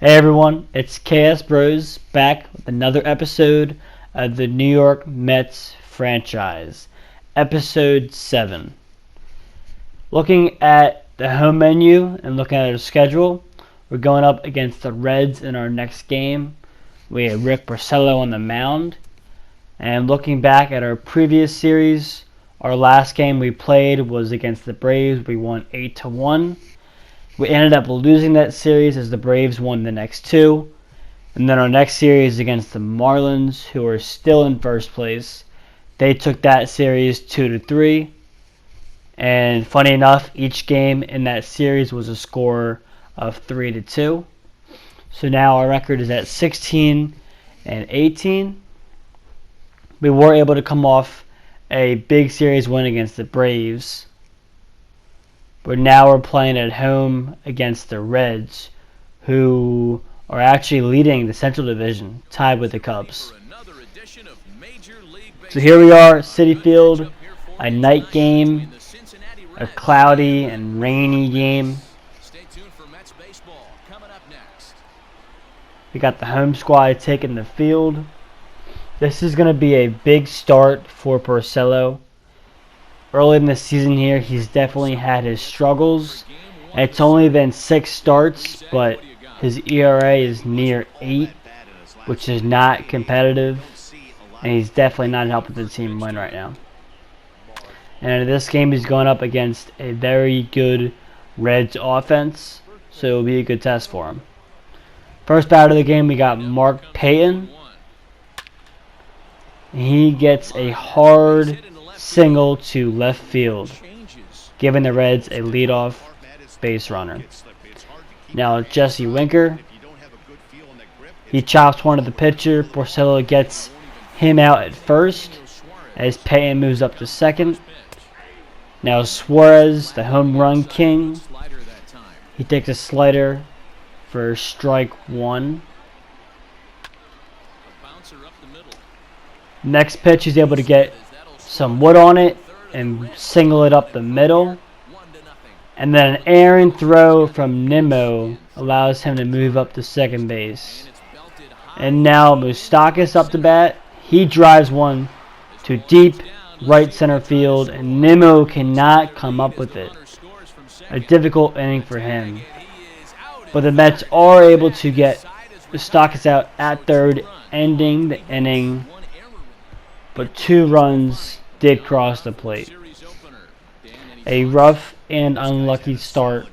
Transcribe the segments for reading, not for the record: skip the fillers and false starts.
Hey everyone, it's KS Bros back with another episode of the New York Mets franchise, episode 7. Looking at the home menu and looking at our schedule, we're going up against the Reds in our next game. We have Rick Porcello on the mound. And looking back at our previous series, our last game we played was against the Braves. We won 8-1. We ended up losing that series as the Braves won the next two. And then our next series against the Marlins, who are still in first place. They took that series 2-3. And funny enough, each game in that series was a score of 3-2. So now our record is at 16-18. We were able to come off a big series win against the Braves. But now we're playing at home against the Reds, who are actually leading the Central Division, tied with the Cubs. So here we are, Citi Field, a night game, a cloudy and rainy game. We got the home squad taking the field. This is going to be a big start for Porcello. Early in the season here, he's definitely had his struggles. It's only been 6 starts, but his ERA is near 8, which is not competitive. And he's definitely not helping the team win right now. And in this game, he's going up against a very good Reds offense, so it'll be a good test for him. First batter of the game, we got Mark Payton. He gets a hard single to left field, giving the Reds a leadoff base runner. Now Jesse Winker, he chops one of the pitcher. Porcello gets him out at first as Payton moves up to second. Now Suarez, the home run king, he takes a slider for strike 1. Next pitch, he's able to get some wood on it and single it up the middle. And then an errant throw from Nimmo allows him to move up to second base. And now Moustakas up to bat. He drives one to deep right center field, and Nimmo cannot come up with it. A difficult inning for him. But the Mets are able to get Moustakas out at third, ending the inning. But 2 runs did cross the plate. A rough and unlucky start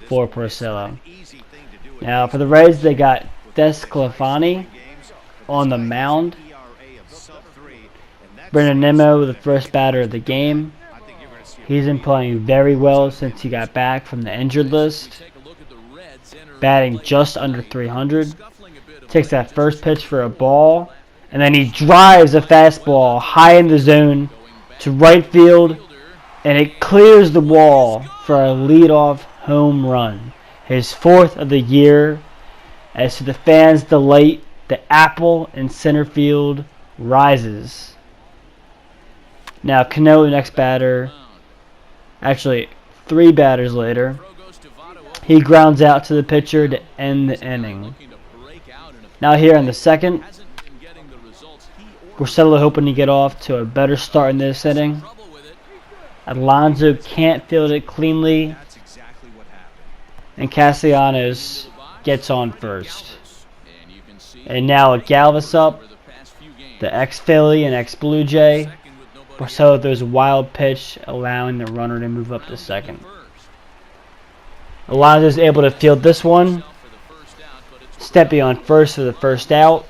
for Porcello. Now for the Reds, they got Desclafani on the mound. Brendan Nimmo, the first batter of the game. He's been playing very well since he got back from the injured list. Batting just under 300. Takes that first pitch for a ball. And then he drives a fastball high in the zone to right field, and it clears the wall for a leadoff home run. His 4th of the year. As to the fans' delight, the apple in center field rises. Now Cano, the next batter, actually 3 batters later, he grounds out to the pitcher to end the inning. Now here in the second, Porcello hoping to get off to a better start in this inning. Alonso can't field it cleanly, and Castellanos gets on first. And now Galvis up, the ex-Philly and ex-Blue Jay. Porcello throws a wild pitch, allowing the runner to move up to second. Alonso is able to field this one, stepping on first for the first out.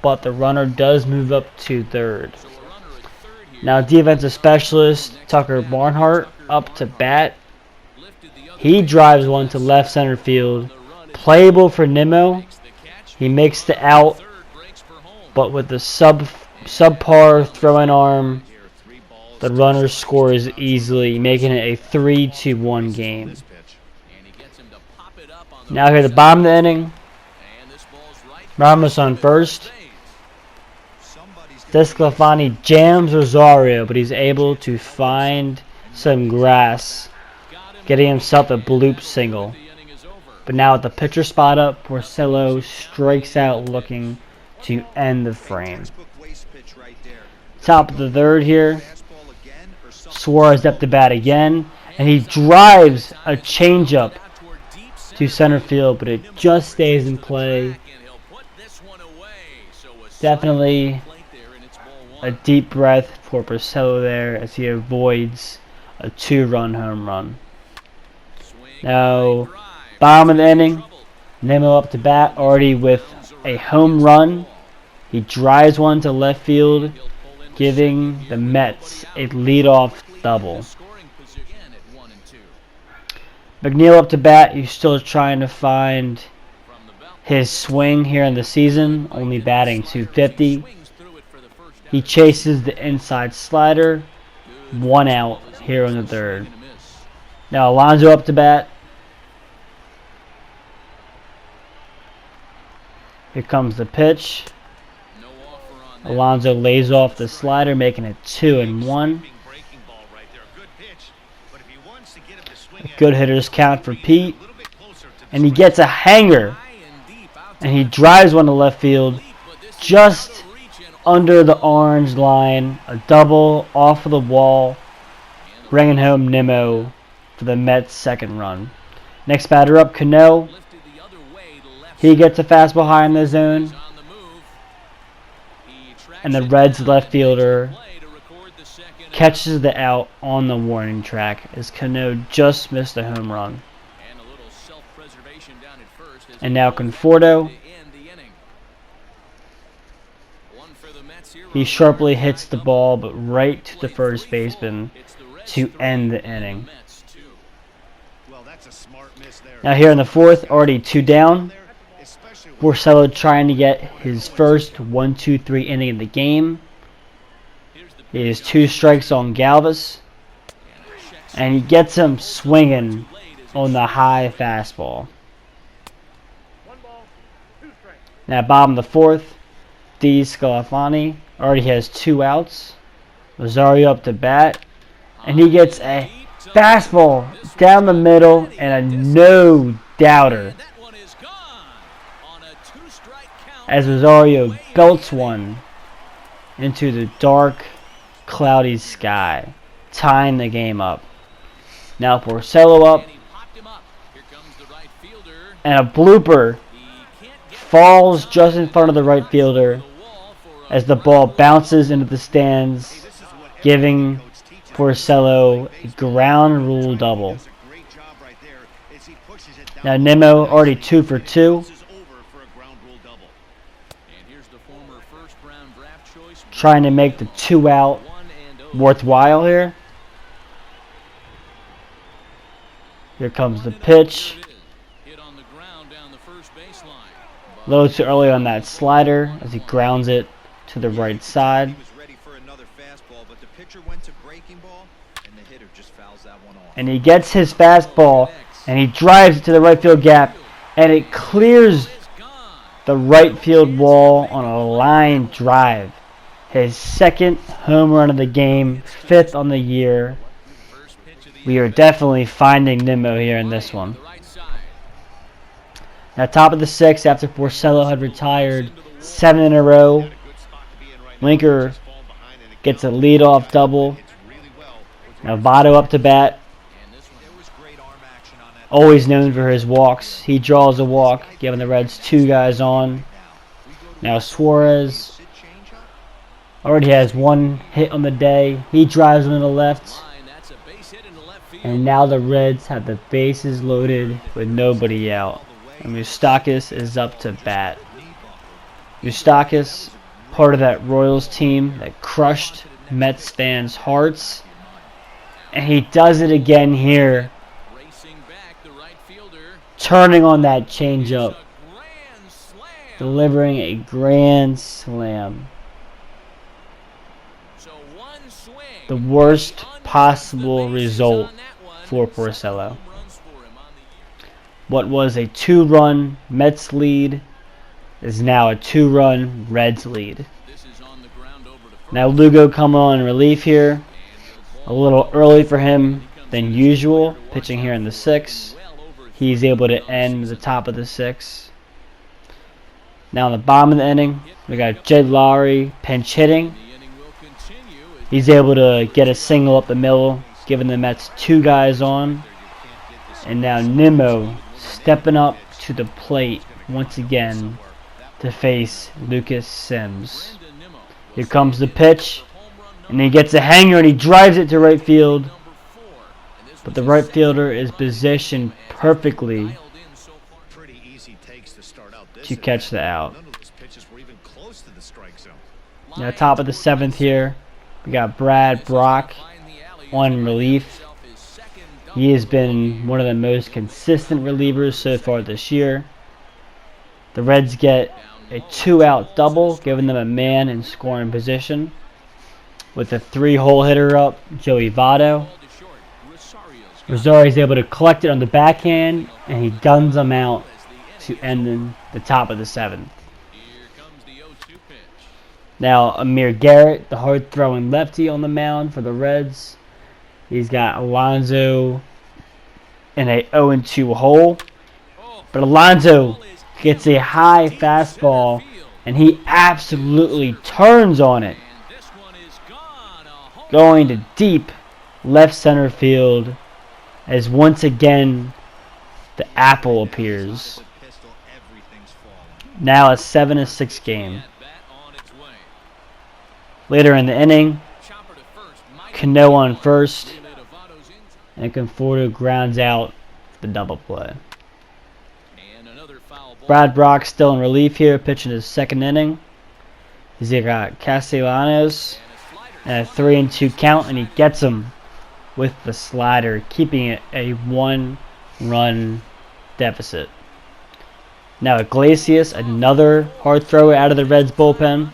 But the runner does move up to third. Now defensive specialist Tucker Barnhart up to bat. He drives one to left center field. Playable for Nimmo. He makes the out, but with the subpar throwing arm, the runner scores easily, making it a 3-1 game. Now here at the bottom of the inning, Ramos on first. Desclafani jams Rosario, but he's able to find some grass, getting himself a bloop single. But now with the pitcher spot up, Porcello strikes out looking to end the frame. Top of the third here. Suarez up to bat again, and he drives a changeup to center field, but it just stays in play. Definitely a deep breath for Porcello there as he avoids a 2-run home run. Now, bottom of the inning, Nimmo up to bat, already with a home run. He drives one to left field, giving the Mets a leadoff double. McNeil up to bat. He's still trying to find his swing here in the season, only batting .250. He chases the inside slider. 1 out here in the third. Now Alonso up to bat. Here comes the pitch. Alonso lays off the slider, making it 2-1. A good hitter's count for Pete. And he gets a hanger. And he drives one to left field just under the orange line. A double off of the wall, bringing home Nimmo for the Mets' second run. Next batter up, Cano. He gets a fastball high in the zone. And the Reds left fielder catches the out on the warning track as Cano just missed a home run. And now Conforto. He sharply hits the ball, but right to the first baseman to end the inning. Now here in the fourth, already 2 down. Porcello trying to get his first 1-2-3 inning of the game. He has 2 strikes on Galvis. And he gets him swinging on the high fastball. Now bottom of the fourth, D. Scalafani already has 2 outs. Rosario up to bat. And he gets a fastball down the middle and a no-doubter as Rosario belts one into the dark, cloudy sky, tying the game up. Now Porcello up, and a blooper falls just in front of the right fielder as the ball bounces into the stands, giving Porcello a ground rule double. Now Nimmo already 2 for 2. Trying to make the 2 out worthwhile here. Here comes the pitch. A little too early on that slider as he grounds it to the right side. And he gets his fastball and he drives it to the right field gap, and it clears the right field wall on a line drive. His second home run of the game, 5th on the year. We are definitely finding Nimmo here in this one. Now top of the 6th, after Porcello had retired 7 in a row, Winker gets a leadoff double. Now Votto up to bat. Always known for his walks. He draws a walk, giving the Reds 2 guys on. Now Suarez already has 1 hit on the day. He drives one to the left. And now the Reds have the bases loaded with nobody out. And Moustakas is up to bat. Moustakas, part of that Royals team that crushed Mets fans' hearts. And he does it again here, turning on that changeup, delivering a grand slam. The worst possible result for Porcello. What was a 2-run Mets lead is now a 2-run Reds lead. Now Lugo coming on in relief here. A little early for him than usual, pitching here in the 6th. he's able to end the top of the 6th. Now in the bottom of the inning, we got Jed Lowry pinch hitting. He's able to get a single up the middle, giving the Mets 2 guys on. And now Nimmo stepping up to the plate once again to face Lucas Sims. Here comes the pitch, and he gets a hanger and he drives it to right field. But the right fielder is positioned perfectly to catch the out. Now top of the 7th here, we got Brad Brock on relief. He has been one of the most consistent relievers so far this year. The Reds get a 2-out double, giving them a man in scoring position. With a 3-hole hitter up, Joey Votto. Rosario is able to collect it on the backhand, and he guns them out to end in the top of the 7th. Now Amir Garrett, the hard-throwing lefty on the mound for the Reds. He's got Alonso in a 0-2 hole. But Alonso gets a high fastball, and he absolutely turns on it, going to deep left center field as once again the apple appears. Now a 7-6 game. Later in the inning, Cano on first, and Conforto grounds out the double play. Brad Brock still in relief here, pitching his 2nd inning. He's got Castellanos and a 3-2 count, and he gets him with the slider, keeping it a 1-run deficit. Now Iglesias, another hard thrower out of the Reds bullpen.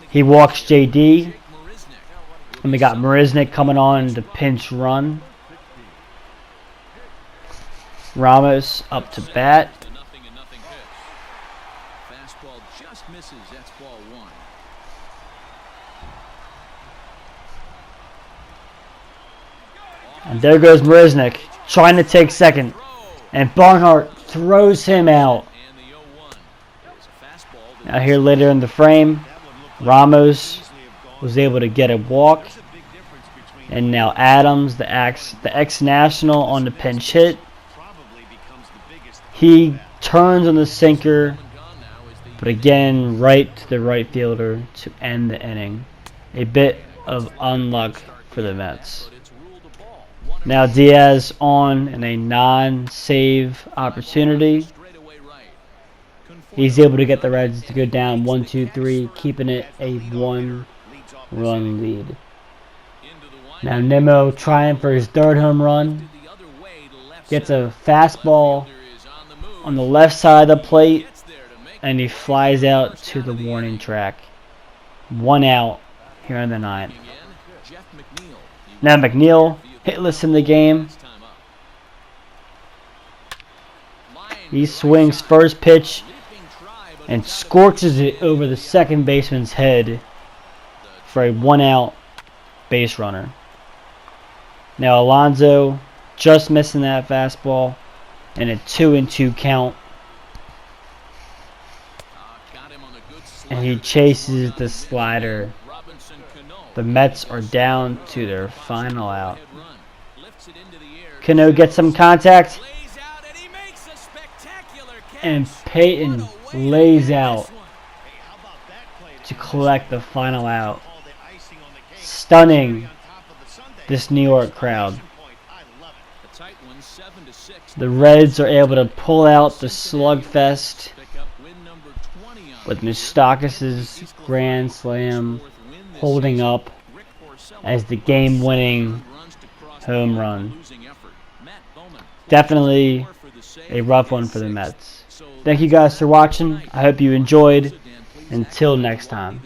He walks JD. And we got Marisnik coming on to pinch run. Ramos up to bat. And there goes Marisnik trying to take second. And Barnhart throws him out. Now here later in the frame, Ramos was able to get a walk. And now Adams, the ex-national, on the pinch hit. He turns on the sinker, but again right to the right fielder to end the inning. A bit of unluck for the Mets. Now Diaz on in a non-save opportunity. He's able to get the Reds to go down 1-2-3, keeping it a 1-run lead. Now Nimmo trying for his 3rd home run. Gets a fastball on the left side of the plate, and he flies out to the warning track. 1 out here in the 9th. Now McNeil, hitless in the game. He swings first pitch and scorches it over the second baseman's head for a 1-out base runner. Now Alonso just missing that fastball and a 2-2 count. And he chases the slider. The Mets are down to their final out. Cano gets some contact. And Payton lays out to collect the final out. Stunning this New York crowd. The Reds are able to pull out the slugfest with Moustakas' grand slam holding up as the game-winning home run. Definitely a rough one for the Mets. Thank you guys for watching. I hope you enjoyed. Until next time.